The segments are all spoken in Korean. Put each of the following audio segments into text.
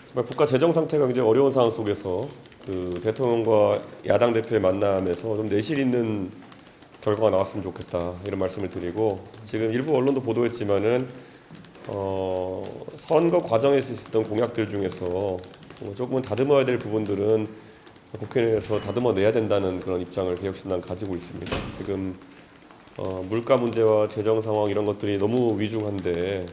정말 국가 재정 상태가 굉장히 어려운 상황 속에서 그 대통령과 야당 대표의 만남에서 좀 내실 있는 결과가 나왔으면 좋겠다 이런 말씀을 드리고, 지금 일부 언론도 보도했지만은 선거 과정에서 있었던 공약들 중에서 조금은 다듬어야 될 부분들은 국회에서 다듬어 내야 된다는 그런 입장을 개혁신당 가지고 있습니다. 지금 물가 문제와 재정 상황 이런 것들이 너무 엄중한데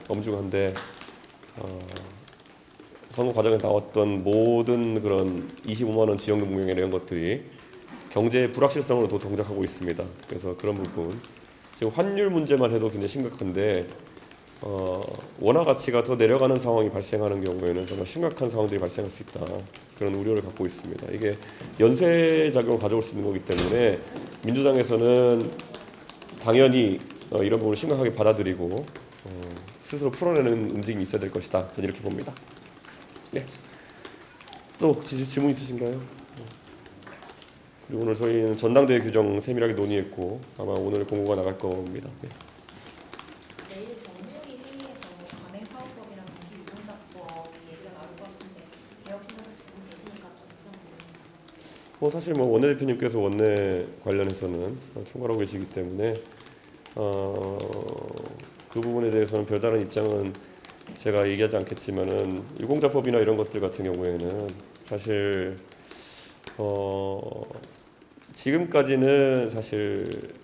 선거 과정에 나왔던 모든 그런 25만 원 지원금 공약 이런 것들이 경제의 불확실성으로 또 동작하고 있습니다. 그래서 그런 부분, 지금 환율 문제만 해도 굉장히 심각한데 원화 가치가 더 내려가는 상황이 발생하는 경우에는 정말 심각한 상황들이 발생할 수 있다, 그런 우려를 갖고 있습니다. 이게 연쇄작용을 가져올 수 있는 거기 때문에 민주당에서는 당연히 이런 부분을 심각하게 받아들이고 스스로 풀어내는 움직임이 있어야 될 것이다, 저는 이렇게 봅니다. 네. 또 혹시 질문 있으신가요? 그리고 오늘 저희는 전당대회 규정 세밀하게 논의했고 아마 오늘 공고가 나갈 겁니다. 네. 내일 정무위 회의에서 관행사업법이랑 민주유공자법 얘기가 나올 것 같은데 개혁신당을 두고 계시니까 좀 입장 궁금합니다. 사실 원내대표님께서 원내 관련해서는 총괄하고 계시기 때문에 그 부분에 대해서는 별다른 입장은 제가 얘기하지 않겠지만은, 유공자법이나 이런 것들 같은 경우에는 사실 지금까지는 사실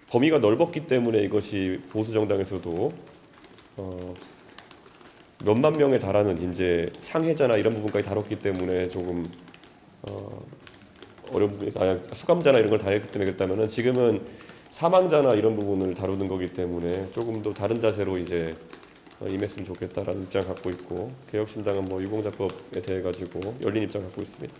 범위가 넓었기 때문에 이것이 보수 정당에서도 몇만 명에 달하는 이제 상해자나 이런 부분까지 다뤘기 때문에 조금 어려운 부분이, 수감자나 이런 걸 다뤘기 때문에 그랬다면은, 지금은 사망자나 이런 부분을 다루는 거기 때문에 조금 더 다른 자세로 이제 임했으면 좋겠다라는 입장을 갖고 있고, 개혁신당은 유공자법에 대해 가지고 열린 입장을 갖고 있습니다.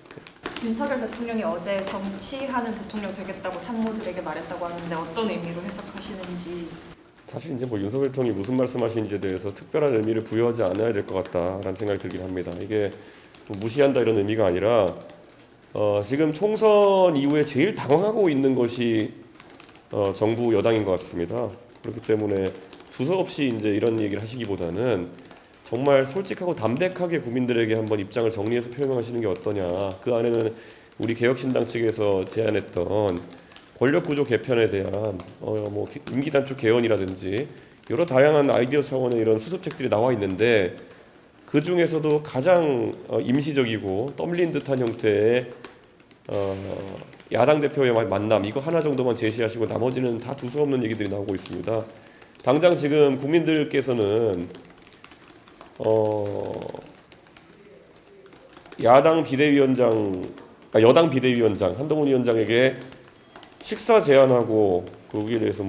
윤석열 대통령이 어제 정치하는 대통령 되겠다고 참모들에게 말했다고 하는데 어떤 의미로 해석하시는지. 사실 이제 윤석열 대통령이 무슨 말씀하시는지에 대해서 특별한 의미를 부여하지 않아야 될 것 같다라는 생각이 들긴 합니다. 이게 무시한다 이런 의미가 아니라 지금 총선 이후에 제일 당황하고 있는 것이 정부 여당인 것 같습니다. 그렇기 때문에 두서없이 이제 이런 얘기를 하시기보다는 정말 솔직하고 담백하게 국민들에게 한번 입장을 정리해서 표명하시는 게 어떠냐. 그 안에는 우리 개혁신당 측에서 제안했던 권력구조 개편에 대한 임기 단축 개헌이라든지 여러 다양한 아이디어 차원의 이런 수습책들이 나와 있는데, 그 중에서도 가장 임시적이고 떠밀린 듯한 형태의 야당 대표의 만남, 이거 하나 정도만 제시하시고 나머지는 다 두서없는 얘기들이 나오고 있습니다. 당장 지금 국민들께서는 여당 비대위원장 한동훈 위원장에게 식사 제안하고 거기에 대해서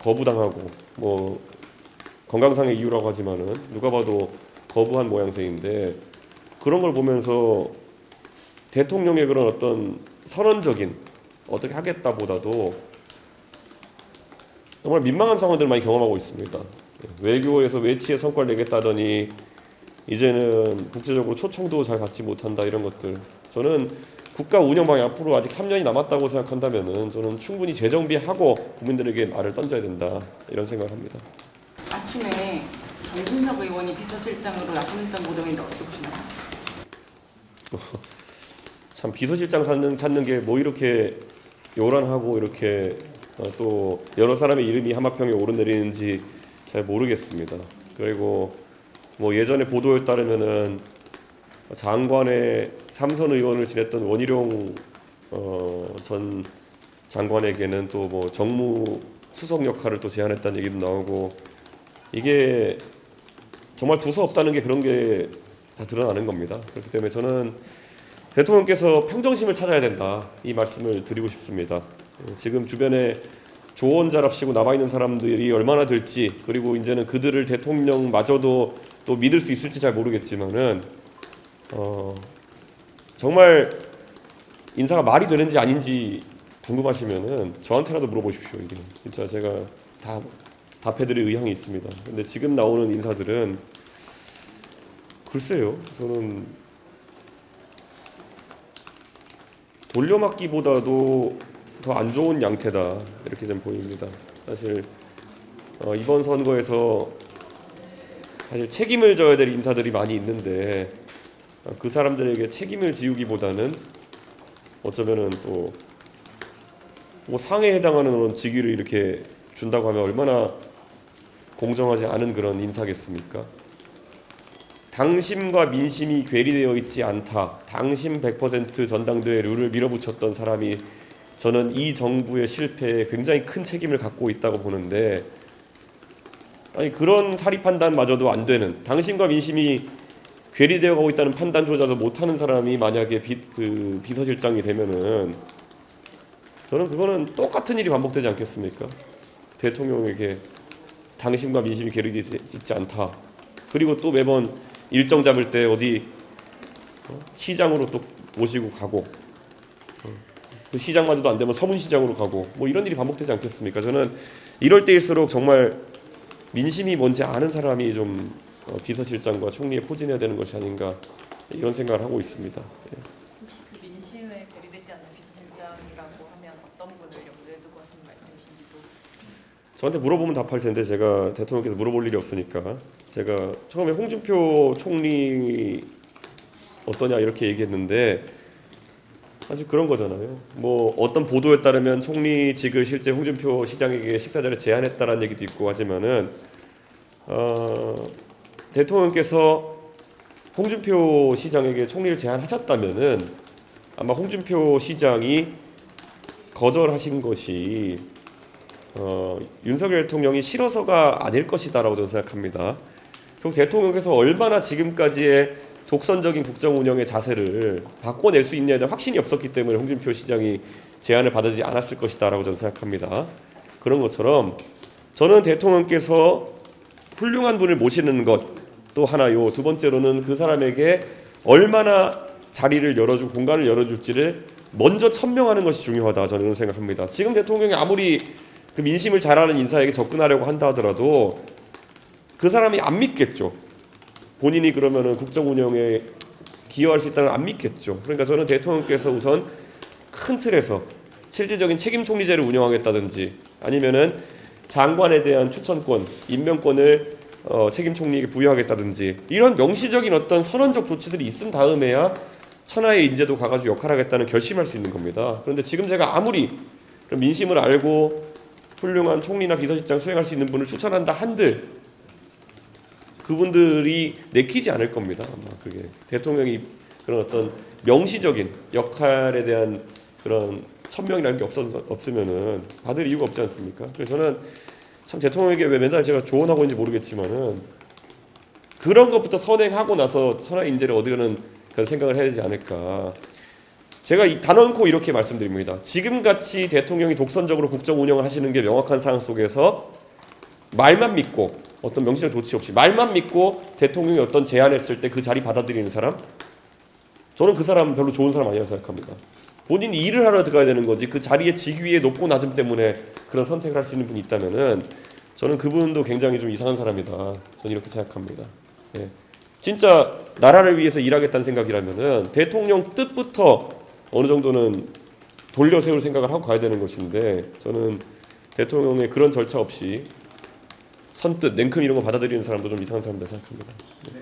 거부당하고 건강상의 이유라고 하지만은 누가 봐도 거부한 모양새인데, 그런 걸 보면서 대통령의 그런 어떤 선언적인 어떻게 하겠다보다도 정말 민망한 상황들을 많이 경험하고 있습니다. 외교에서 외치의 성과를 내겠다더니 이제는 국제적으로 초청도 잘 받지 못한다, 이런 것들. 저는 국가 운영 방향 앞으로 아직 3년이 남았다고 생각한다면은 저는 충분히 재정비하고 국민들에게 말을 던져야 된다, 이런 생각을 합니다. 아침에 정진석 의원이 비서실장으로 낙선했던 보도인데 어떻게 보시나요? 참 비서실장 찾는 게 이렇게 요란하고 이렇게 또 여러 사람의 이름이 하마평에 오르내리는지 잘 모르겠습니다. 그리고 예전에 보도에 따르면은 장관의 삼선 의원을 지냈던 원희룡 전 장관에게는 또 정무 수석 역할을 또 제안했다는 얘기도 나오고, 이게 정말 두서 없다는 게 그런 게 다 드러나는 겁니다. 그렇기 때문에 저는 대통령께서 평정심을 찾아야 된다, 이 말씀을 드리고 싶습니다. 지금 주변에 조언자랍시고 남아있는 사람들이 얼마나 될지, 그리고 이제는 그들을 대통령마저도 또 믿을 수 있을지 잘 모르겠지만은 정말 인사가 말이 되는지 아닌지 궁금하시면은 저한테라도 물어보십시오. 이게 진짜 제가 다 답해드릴 의향이 있습니다. 근데 지금 나오는 인사들은 글쎄요, 저는 돌려막기보다도 더 안 좋은 양태다, 이렇게 좀 보입니다. 사실 이번 선거에서 사실 책임을 져야 될 인사들이 많이 있는데 그 사람들에게 책임을 지우기보다는 어쩌면은 또 뭐 상해에 해당하는 그런 직위를 이렇게 준다고 하면 얼마나 공정하지 않은 그런 인사겠습니까? 당심과 민심이 괴리되어 있지 않다. 당심 100% 전당대회 룰을 밀어붙였던 사람이 저는 이 정부의 실패에 굉장히 큰 책임을 갖고 있다고 보는데, 아니 그런 사리 판단마저도 안 되는, 당심과 민심이 괴리되어 가고 있다는 판단조차도 못하는 사람이 만약에 비서실장이 되면은 저는 그거는 똑같은 일이 반복되지 않겠습니까? 대통령에게 당심과 민심이 괴리되지 있지 않다. 그리고 또 매번 일정 잡을 때 어디 시장으로 또 모시고 가고, 그 시장마저도 안 되면 서문시장으로 가고, 뭐 이런 일이 반복되지 않겠습니까? 저는 이럴 때일수록 정말 민심이 뭔지 아는 사람이 좀 비서실장과 총리에 포진해야 되는 것이 아닌가, 이런 생각을 하고 있습니다. 예. 혹시 그 민심에 괴리되지 않는 비서실장이라고 하면 어떤 분을 염두에 두고 하신 말씀이신지도. 저한테 물어보면 답할 텐데 제가 대통령께서 물어볼 일이 없으니까, 제가 처음에 홍준표 총리 어떠냐 이렇게 얘기했는데 사실 그런 거잖아요. 뭐 어떤 보도에 따르면 총리직을 실제 홍준표 시장에게 식사자를 제안했다라는 얘기도 있고 하지만은 대통령께서 홍준표 시장에게 총리를 제안하셨다면은 아마 홍준표 시장이 거절하신 것이 윤석열 대통령이 싫어서가 아닐 것이다라고 저는 생각합니다. 결국 대통령께서 얼마나 지금까지의 독선적인 국정 운영의 자세를 바꿔낼 수 있냐에 대한 확신이 없었기 때문에 홍준표 시장이 제안을 받아들이지 않았을 것이다라고 저는 생각합니다. 그런 것처럼 저는 대통령께서 훌륭한 분을 모시는 것 또 하나요. 두 번째로는 그 사람에게 얼마나 자리를 열어주고 공간을 열어줄지를 먼저 천명하는 것이 중요하다, 저는 이런 생각합니다. 지금 대통령이 아무리 그 민심을 잘 아는 인사에게 접근하려고 한다 하더라도 그 사람이 안 믿겠죠. 본인이 그러면은 국정 운영에 기여할 수 있다는 안 믿겠죠. 그러니까 저는 대통령께서 우선 큰 틀에서 실질적인 책임 총리제를 운영하겠다든지 아니면은 장관에 대한 추천권, 임명권을 책임 총리에게 부여하겠다든지 이런 명시적인 어떤 선언적 조치들이 있은 다음에야 천하의 인재도 가가지고 역할하겠다는 결심할 수 있는 겁니다. 그런데 지금 제가 아무리 민심을 알고 훌륭한 총리나 비서실장 수행할 수 있는 분을 추천한다 한들 그분들이 내키지 않을 겁니다. 아마 그게 대통령이 그런 어떤 명시적인 역할에 대한 그런 천명이라는 게 없으면은 받을 이유가 없지 않습니까? 그래서 저는 참 대통령에게 왜 맨날 제가 조언하고 있는지 모르겠지만은 그런 것부터 선행하고 나서 천하의 인재를 얻으려는 그런 생각을 해야 되지 않을까. 제가 단언코 이렇게 말씀드립니다. 지금같이 대통령이 독선적으로 국정 운영을 하시는 게 명확한 상황 속에서 말만 믿고 어떤 명시적 조치 없이 말만 믿고 대통령이 어떤 제안했을 때 그 자리 받아들이는 사람, 저는 그 사람 별로 좋은 사람 아니라고 생각합니다. 본인이 일을 하러 들어가야 되는 거지 그 자리의 직위의 높고 낮음 때문에 그런 선택을 할 수 있는 분이 있다면은 저는 그분도 굉장히 좀 이상한 사람이다, 저는 이렇게 생각합니다. 예. 진짜 나라를 위해서 일하겠다는 생각이라면은 대통령 뜻부터 어느 정도는 돌려 세울 생각을 하고 가야 되는 것인데 저는 대통령의 그런 절차 없이 선뜻 냉큼 이런 거 받아들이는 사람도 좀 이상한 사람이다 생각합니다. 네.